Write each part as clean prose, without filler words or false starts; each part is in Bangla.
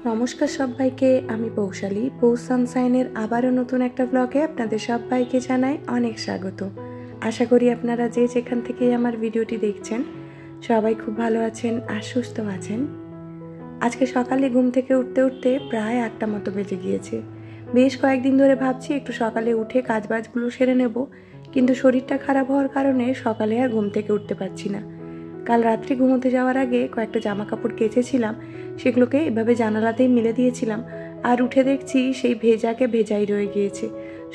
নমস্কার সবাইকে, আমি পৌশালী। পৌষ সানশাইনের আবারও নতুন একটা ব্লগে আপনাদের সবাইকে জানাই অনেক স্বাগত। আশা করি আপনারা যে যেখান থেকে আমার ভিডিওটি দেখছেন সবাই খুব ভালো আছেন আর সুস্থ আছেন। আজকে সকালে ঘুম থেকে উঠতে উঠতে প্রায় 8টা মতো বেজে গিয়েছে। বেশ কয়েকদিন ধরে ভাবছি একটু সকালে উঠে কাজবাজগুলো সেরে নেব, কিন্তু শরীরটা খারাপ হওয়ার কারণে সকালে আর ঘুম থেকে উঠতে পারছি না। কাল রাত্রি ঘুমোতে যাওয়ার আগে কয়েকটা জামা কাপড় কেচেছিলাম, সেগুলোকে এভাবে জানালাতেই মেলে দিয়েছিলাম, আর উঠে দেখছি সেই ভেজাকে ভেজাই রয়ে গিয়েছে।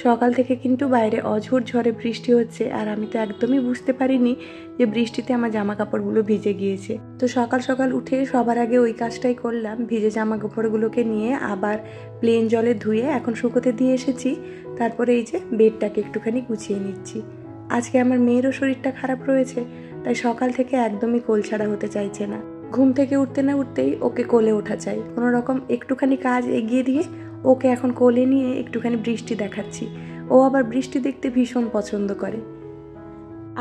সকাল থেকে কিন্তু বাইরে অঝোর ঝড়ে বৃষ্টি হচ্ছে, আর আমি তো একদমই বুঝতে পারিনি যে বৃষ্টিতে আমার জামা কাপড়গুলো ভিজে গিয়েছে। তো সকাল সকাল উঠে সবার আগে ওই কাজটাই করলাম, ভিজে জামা কাপড়গুলোকে নিয়ে আবার প্লেন জলে ধুয়ে এখন শুকোতে দিয়ে এসেছি। তারপরে এই যে বেডটাকে একটুখানি গুছিয়ে নিচ্ছি। আজকে আমার মেয়েরও শরীরটা খারাপ রয়েছে, তাই সকাল থেকে একদমই কোল ছাড়া হতে চাইছে না। ঘুম থেকে উঠতে না উঠতেই ওকে কোলে ওঠা চাই। কোনো রকম একটুখানি কাজ এগিয়ে দিয়ে ওকে এখন কোলে নিয়ে একটুখানি বৃষ্টি দেখাচ্ছি। ও আবার বৃষ্টি দেখতে ভীষণ পছন্দ করে।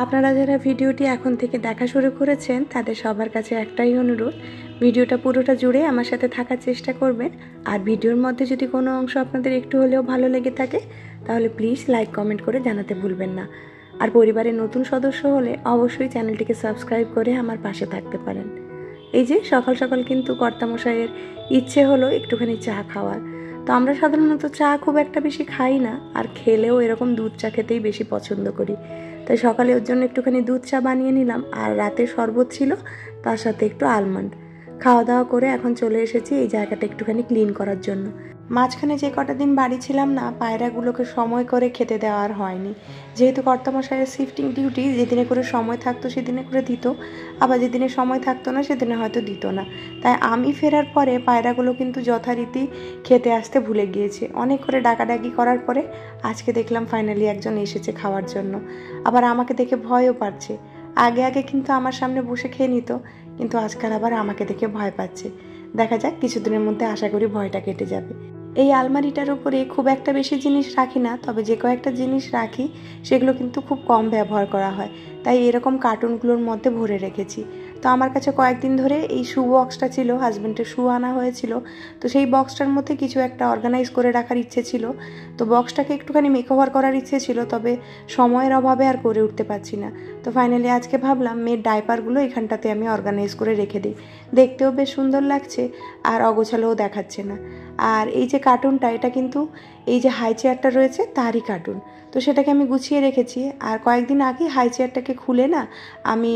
আপনারা যারা ভিডিওটি এখন থেকে দেখা শুরু করেছেন তাদের সবার কাছে একটাই অনুরোধ, ভিডিওটা পুরোটা জুড়ে আমার সাথে থাকার চেষ্টা করবেন। আর ভিডিওর মধ্যে যদি কোনো অংশ আপনাদের একটু হলেও ভালো লেগে থাকে তাহলে প্লিজ লাইক কমেন্ট করে জানাতে ভুলবেন না। আর পরিবারের নতুন সদস্য হলে অবশ্যই চ্যানেলটিকে সাবস্ক্রাইব করে আমার পাশে থাকতে পারেন। এই যে সকাল সকাল কিন্তু কর্তামশাইয়ের ইচ্ছে হলো একটুখানি চা খাওয়ার। তো আমরা সাধারণত চা খুব একটা বেশি খাই না, আর খেলেও এরকম দুধ চা খেতেই বেশি পছন্দ করি। তাই সকালে ওর জন্য একটুখানি দুধ চা বানিয়ে নিলাম, আর রাতে শরবত ছিল, তার সাথে একটু আলমন্ড। খাওয়া দাওয়া করে এখন চলে এসেছি এই জায়গাটা একটুখানি ক্লিন করার জন্য। মাঝখানে যে কটা দিন বাড়ি ছিলাম না, পায়রাগুলোকে সময় করে খেতে দেওয়া আর হয়নি। যেহেতু কর্তামশাইয়ের শিফটিং ডিউটি, যেদিনে করে সময় থাকতো সেদিনে করে দিত, আবার যেদিনে সময় থাকতো না সেদিনে হয়তো দিত না। তাই আমি ফেরার পরে পায়রাগুলো কিন্তু যথারীতি খেতে আসতে ভুলে গিয়েছে। অনেক করে ডাকাডাকি করার পরে আজকে দেখলাম ফাইনালি একজন এসেছে খাওয়ার জন্য। আবার আমাকে দেখে ভয়ও পাচ্ছে। আগে আগে কিন্তু আমার সামনে বসে খেয়ে নিত, কিন্তু আজকাল আবার আমাকে দেখে ভয় পাচ্ছে। দেখা যাক, কিছুদিনের মধ্যে আশা করি ভয়টা কেটে যাবে। এই আলমারিটার উপরে খুব একটা বেশি জিনিস রাখি না, তবে যে কয়েকটা জিনিস রাখি সেগুলো কিন্তু খুব কম ব্যবহার করা হয়, তাই এরকম কার্টুনগুলোর মধ্যে ভরে রেখেছি। তো আমার কাছে কয়েকদিন ধরে এই শু বক্সটা ছিল, হাজব্যান্ডের শু আনা হয়েছিল, তো সেই বক্সটার মধ্যে কিছু একটা অর্গানাইজ করে রাখার ইচ্ছে ছিল। তো বক্সটাকে একটুখানি মেকওভার করার ইচ্ছে ছিল, তবে সময়ের অভাবে আর করে উঠতে পারছি না। তো ফাইনালি আজকে ভাবলাম মেয়ের ডাইপারগুলো এখানটাতে আমি অর্গানাইজ করে রেখে দিই, দেখতেও বেশ সুন্দর লাগছে আর অগোছালোও দেখাচ্ছে না। আর এই যে কার্টুনটা, এটা কিন্তু এই যে হাই চেয়ারটা রয়েছে তারই কার্টুন। তো সেটাকে আমি গুছিয়ে রেখেছি, আর কয়েকদিন আগে হাই চেয়ারটাকে খুলে না আমি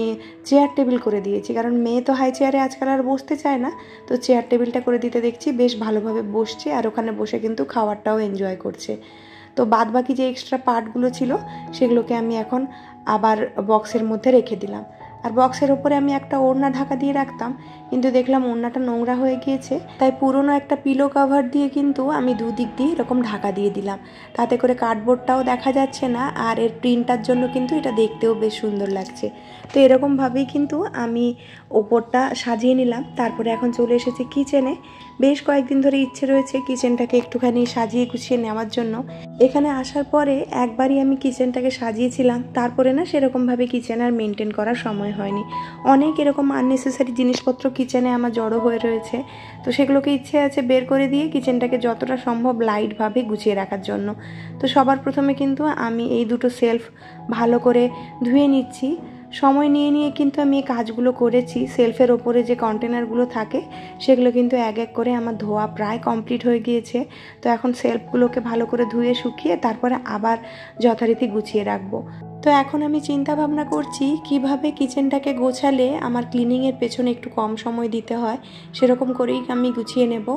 চেয়ার টেবিল করে দিয়েছি, কারণ মেয়ে তো হাই চেয়ারে আজকাল আর বসতে চায় না। তো চেয়ার টেবিলটা করে দিতে দেখছি বেশ ভালোভাবে বসছে, আর ওখানে বসে কিন্তু খাওয়ারটাও এনজয় করছে। তো বাদ বাকি যে এক্সট্রা পার্টগুলো ছিল সেগুলোকে আমি এখন আবার বক্সের মধ্যে রেখে দিলাম। আর বক্সের ওপরে আমি একটা ওড়না ঢাকা দিয়ে রাখতাম, কিন্তু দেখলাম ওড়নাটা নোংরা হয়ে গিয়েছে, তাই পুরনো একটা পিলো কভার দিয়ে কিন্তু আমি দুদিক দিয়ে এরকম ঢাকা দিয়ে দিলাম। তাতে করে কার্ডবোর্ডটাও দেখা যাচ্ছে না, আর এর প্রিন্টার জন্য কিন্তু এটা দেখতেও বেশ সুন্দর লাগছে। তো এরকমভাবেই কিন্তু আমি ওপরটা সাজিয়ে নিলাম। তারপরে এখন চলে এসেছি কিচেনে। বেশ কয়েকদিন ধরে ইচ্ছে রয়েছে কিচেনটাকে একটুখানি সাজিয়ে গুছিয়ে নেওয়ার জন্য। এখানে আসার পরে একবারই আমি কিচেনটাকে সাজিয়েছিলাম, তারপরে না সেরকমভাবে কিচেন আর মেনটেন করার সময় হয়নি। অনেক এরকম আননেসেসারি জিনিসপত্র কিচেনে আমার জড়ো হয়ে রয়েছে, তো সেগুলোকে ইচ্ছে আছে বের করে দিয়ে কিচেনটাকে যতটা সম্ভব লাইটভাবে গুছিয়ে রাখার জন্য। তো সবার প্রথমে কিন্তু আমি এই দুটো সেলফ ভালো করে ধুয়ে নিচ্ছি। সময় নিয়ে নিয়ে কিন্তু আমি এই কাজগুলো করেছি। সেলফের ওপরে যে কন্টেনারগুলো থাকে সেগুলো কিন্তু এক এক করে আমার ধোয়া প্রায় কমপ্লিট হয়ে গিয়েছে। তো এখন সেলফগুলোকে ভালো করে ধুয়ে শুকিয়ে তারপরে আবার যথারীতি গুছিয়ে রাখবো। তো এখন আমি চিন্তা ভাবনা করছি কিভাবে কিচেনটাকে গোছালে আমার ক্লিনিংয়ের পেছনে একটু কম সময় দিতে হয়, সেরকম করেই আমি গুছিয়ে নেব।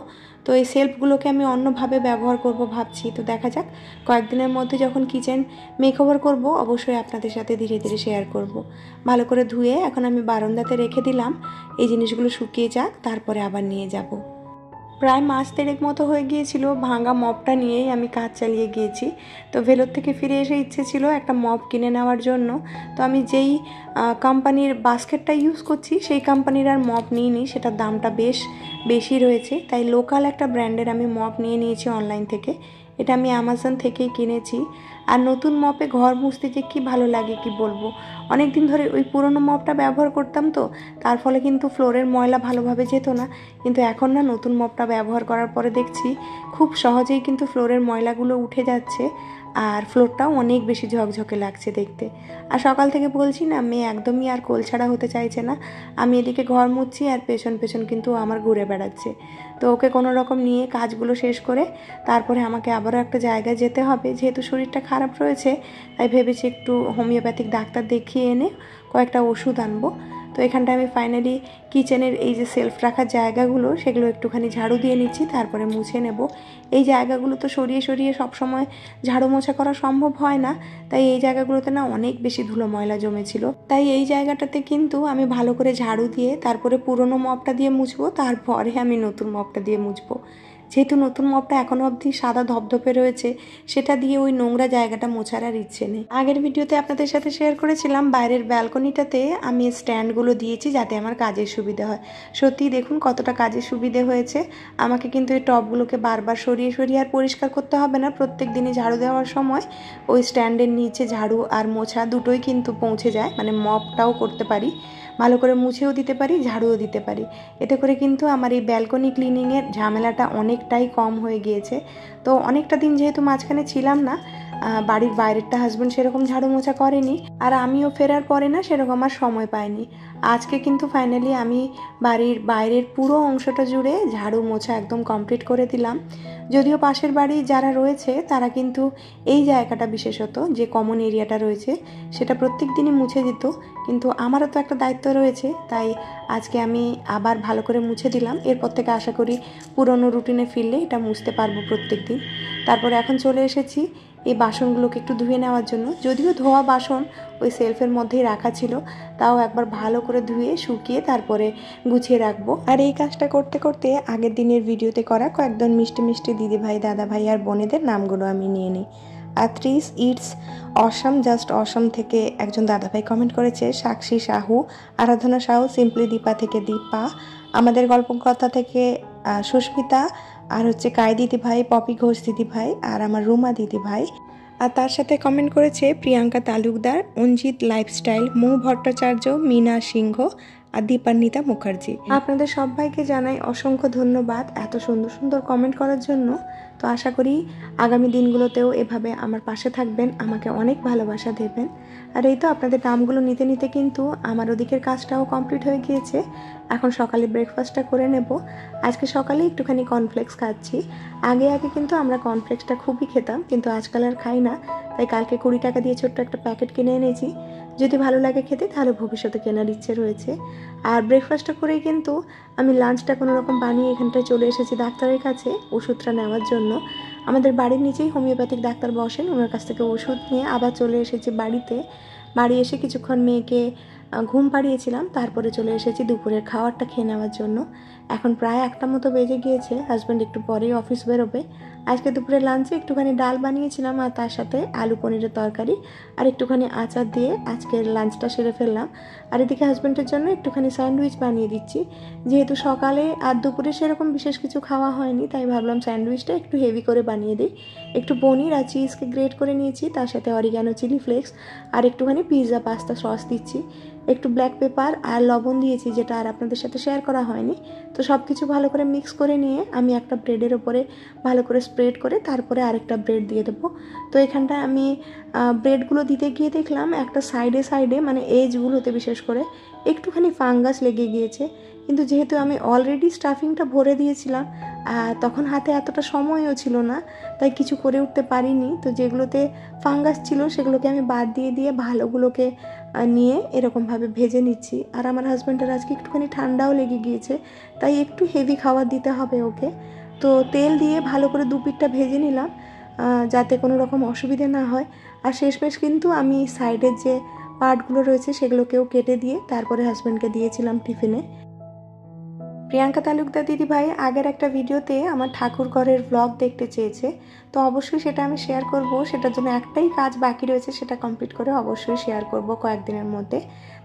তো এই সেলফগুলোকে আমি অন্যভাবে ব্যবহার করব ভাবছি। তো দেখা যাক, কয়েকদিনের মধ্যে যখন কিচেন মেকওভার করব অবশ্যই আপনাদের সাথে ধীরে ধীরে শেয়ার করব। ভালো করে ধুয়ে এখন আমি বারান্দাতে রেখে দিলাম, এই জিনিসগুলো শুকিয়ে যাক, তারপরে আবার নিয়ে যাব। প্রায় মাস 3 মতো হয়ে গিয়েছিল ভাঙা মপটা নিয়েই আমি কাজ চালিয়ে গিয়েছি। তো ভেলোর থেকে ফিরে এসে ইচ্ছে ছিল একটা মপ কিনে নেওয়ার জন্য। তো আমি যেই কোম্পানির বাস্কেটটা ইউজ করছি সেই কোম্পানির আর মপ নিইনি, সেটার দামটা বেশ বেশি রয়েছে, তাই লোকাল একটা ব্র্যান্ডের আমি মপ নিয়ে নিয়েছি অনলাইন থেকে। এটা আমি অ্যামাজন থেকেই কিনেছি। আর নতুন মপে ঘর মুছতে যে কী ভালো লাগে কি বলবো। অনেক দিন ধরে ওই পুরনো মপটা ব্যবহার করতাম, তো তার ফলে কিন্তু ফ্লোরের ময়লা ভালোভাবে যেত না। কিন্তু এখন না নতুন মপটা ব্যবহার করার পরে দেখছি খুব সহজেই কিন্তু ফ্লোরের ময়লাগুলো উঠে যাচ্ছে, আর ফ্লোরটাও অনেক বেশি ঝকঝকে লাগছে দেখতে। আর সকাল থেকে বলছি না, মেয়ে একদমই আর কোল ছাড়া হতে চাইছে না। আমি এদিকে ঘর মুছছি আর পেছন পেছন কিন্তু আমার ঘুরে বেড়াচ্ছে। তো ওকে কোনো রকম নিয়ে কাজগুলো শেষ করে তারপরে আমাকে আবারও একটা জায়গায় যেতে হবে, যেহেতু শরীরটা খারাপ রয়েছে। তাই ভেবেছি একটু হোমিওপ্যাথিক ডাক্তার দেখিয়ে এনে কয়েকটা ওষুধ আনবো। তো এখানটা আমি ফাইনালি কিচেনের এই যে সেলফ রাখার জায়গাগুলো সেগুলো একটুখানি ঝাড়ু দিয়ে নিচ্ছি, তারপরে মুছে নেব। এই জায়গাগুলো তো সরিয়ে সরিয়ে সবসময় ঝাড়ু মোছা করা সম্ভব হয় না, তাই এই জায়গাগুলোতে না অনেক বেশি ধুলো ময়লা জমেছিল। তাই এই জায়গাটাতে কিন্তু আমি ভালো করে ঝাড়ু দিয়ে তারপরে পুরনো মপটা দিয়ে মুছবো, তারপরে আমি নতুন মপটা দিয়ে মুছবো। যেহেতু নতুন মপটা এখনও অবধি সাদা ধপধপে রয়েছে, সেটা দিয়ে ওই নোংরা জায়গাটা মোছার আর ইচ্ছে নেই। আগের ভিডিওতে আপনাদের সাথে শেয়ার করেছিলাম বাইরের ব্যালকনিটাতে আমি স্ট্যান্ডগুলো দিয়েছি যাতে আমার কাজের সুবিধা হয়। সত্যি দেখুন কতটা কাজের সুবিধে হয়েছে। আমাকে কিন্তু এই টবগুলোকে বারবার সরিয়ে সরিয়ে আর পরিষ্কার করতে হবে না। প্রত্যেক দিনই ঝাড়ু দেওয়ার সময় ওই স্ট্যান্ডের নিচে ঝাড়ু আর মোছা দুটোই কিন্তু পৌঁছে যায়, মানে মপটাও করতে পারি, ভালো করে মুছেও দিতে পারি, ঝাড়ুও দিতে পারি। এতে করে কিন্তু আমার এই ব্যালকনি ক্লিনিংয়ের ঝামেলাটা অনেকটাই কম হয়ে গিয়েছে। তো অনেকটা দিন যেহেতু মাঝখানে ছিলাম না, বাড়ির বাইরেরটা হাজব্যান্ড সেরকম ঝাড়ু মোছা করেনি, আর আমিও ফেরার পরে না সেরকম আর সময় পাইনি। আজকে কিন্তু ফাইনালি আমি বাড়ির বাইরের পুরো অংশটা জুড়ে ঝাড়ু মোছা একদম কমপ্লিট করে দিলাম। যদিও পাশের বাড়ি যারা রয়েছে তারা কিন্তু এই জায়গাটা বিশেষত যে কমন এরিয়াটা রয়েছে সেটা প্রত্যেক দিনই মুছে দিত, কিন্তু আমারও তো একটা দায়িত্ব রয়েছে, তাই আজকে আমি আবার ভালো করে মুছে দিলাম। এরপর থেকে আশা করি পুরনো রুটিনে ফিরলে এটা মুছতে পারবো প্রত্যেক দিন। তারপরে এখন চলে এসেছি এই বাসনগুলোকে একটু ধুয়ে নেওয়ার জন্য। যদিও ধোয়া বাসন ওই সেলফের মধ্যেই রাখা ছিল, তাও একবার ভালো করে ধুয়ে শুকিয়ে তারপরে গুছিয়ে রাখবো। আর এই কাজটা করতে করতে আগের দিনের ভিডিওতে করা কয়েকজন মিষ্টি মিষ্টি দিদিভাই, দাদাভাই আর বোনেদের নামগুলো আমি নিয়ে নিই। আত্রিস ইটস অসম, জাস্ট অসম থেকে একজন দাদাভাই কমেন্ট করেছে, সাক্ষী সাহু, আরাধনা সাহু, সিম্পলি দীপা থেকে দীপা, আমাদের গল্প কথা থেকে সুস্মিতা, আর হচ্ছে কাই দিদিভাই, পপি ঘোষ দিদিভাই, আর আমার রুমা দিদিভাই। আর তার সাথে কমেন্ট করেছে প্রিয়াঙ্কা তালুকদার, অঞ্জিত লাইফস্টাইল, মৌ ভট্টাচার্য, মিনা সিংহ আর দীপান্বিতা মুখার্জি। আপনাদের সবাইকে জানাই অসংখ্য ধন্যবাদ এত সুন্দর সুন্দর কমেন্ট করার জন্য। তো আশা করি আগামী দিনগুলোতেও এভাবে আমার পাশে থাকবেন, আমাকে অনেক ভালোবাসা দেবেন। আর এই তো আপনাদের নামগুলো নিতে নিতে কিন্তু আমার ওদিকের কাজটাও কমপ্লিট হয়ে গিয়েছে। এখন সকালে ব্রেকফাস্টটা করে নেব। আজকে সকালে একটুখানি কর্নফ্লেক্স খাচ্ছি। আগে কিন্তু আমরা কর্নফ্লেক্সটা খুবই খেতাম, কিন্তু আজকাল আর খাই না। তাই কালকে 20 টাকা দিয়ে ছোট্ট একটা প্যাকেট কিনে এনেছি। যদি ভালো লাগে খেতে তাহলে ভবিষ্যতে কেনার ইচ্ছে রয়েছে। আর ব্রেকফাস্টটা করেই কিন্তু আমি লাঞ্চটা কোনো রকম বানিয়ে এখানটায় চলে এসেছি ডাক্তারের কাছে ওষুধটা নেওয়ার জন্য। আমাদের বাড়ির নিচেই হোমিওপ্যাথিক ডাক্তার বসেন, ওনার কাছ থেকে ওষুধ নিয়ে আবার চলে এসেছি বাড়িতে। বাড়ি এসে কিছুক্ষণ মেয়েকে ঘুম পাড়িয়েছিলাম, তারপরে চলে এসেছি দুপুরের খাবারটা খেয়ে নেওয়ার জন্য। এখন প্রায় 1টা মতো বেজে গিয়েছে, হাজব্যান্ড একটু পরেই অফিস বেরোবে। আজকে দুপুরে লাঞ্চে একটুখানি ডাল বানিয়েছিলাম আর তার সাথে আলু পনিরের তরকারি আর একটুখানি আচার দিয়ে আজকের লাঞ্চটা সেরে ফেললাম। আর এদিকে হাজব্যান্ডের জন্য একটুখানি স্যান্ডউইচ বানিয়ে দিচ্ছি। যেহেতু সকালে আর দুপুরে সেরকম বিশেষ কিছু খাওয়া হয়নি, তাই ভাবলাম স্যান্ডউইচটা একটু হেভি করে বানিয়ে দিই। একটু পনির আর চিজকে গ্রেট করে নিয়েছি, তার সাথে অরিগানো চিলি ফ্লেক্স আর একটুখানি পিৎজা পাস্তা সস দিচ্ছি। একটু ব্ল্যাক পেপার আর লবণ দিয়েছি, যেটা আর আপনাদের সাথে শেয়ার করা হয়নি। তো সব কিছু ভালো করে মিক্স করে নিয়ে আমি একটা ব্রেডের ওপরে ভালো করে স্প্রেড করে তারপরে আরেকটা ব্রেড দিয়ে দেবো। তো এখানটায় আমি ব্রেডগুলো দিতে গিয়ে দেখলাম একটা সাইডে সাইডে মানে এজগুলোতে বিশেষ করে একটুখানি ফাঙ্গাস লেগে গিয়েছে। কিন্তু যেহেতু আমি অলরেডি স্টাফিংটা ভরে দিয়েছিলাম, তখন হাতে এতটা সময়ও ছিল না, তাই কিছু করে উঠতে পারিনি। তো যেগুলোতে ফাঙ্গাস ছিল সেগুলোকে আমি বাদ দিয়ে ভালোগুলোকে নিয়ে এরকমভাবে ভেজে নিচ্ছি। আর আমার হাজব্যান্ডের আজকে একটুখানি ঠান্ডাও লেগে গিয়েছে, তাই একটু হেভি খাবার দিতে হবে ওকে। তো তেল দিয়ে ভালো করে দুপিঠটা ভেজে নিলাম যাতে কোনো রকম অসুবিধে না হয়। আর শেষমেশ কিন্তু আমি সাইডের যে পার্টগুলো রয়েছে সেগুলোকেও কেটে দিয়ে তারপরে হাজব্যান্ডকে দিয়েছিলাম টিফিনে। প্রিয়াঙ্কা তালুকদার দিদিভাই আগের একটা ভিডিওতে আমার ঠাকুর ঘরের ব্লগ দেখতে চেয়েছে, তো অবশ্যই সেটা আমি শেয়ার করব। সেটার জন্য একটাই কাজ বাকি রয়েছে, সেটা কমপ্লিট করে অবশ্যই শেয়ার করব কয়েকদিনের মধ্যে।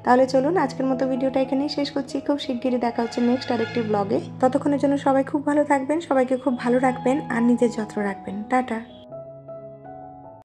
তাহলে চলুন আজকের মতো ভিডিওটা এখানেই শেষ করছি। খুব শিগগিরই দেখা হচ্ছে নেক্সট আরেকটি ব্লগে। ততক্ষণের জন্য সবাই খুব ভালো থাকবেন, সবাইকে খুব ভালো রাখবেন আর নিজের যত্ন রাখবেন। টাটা।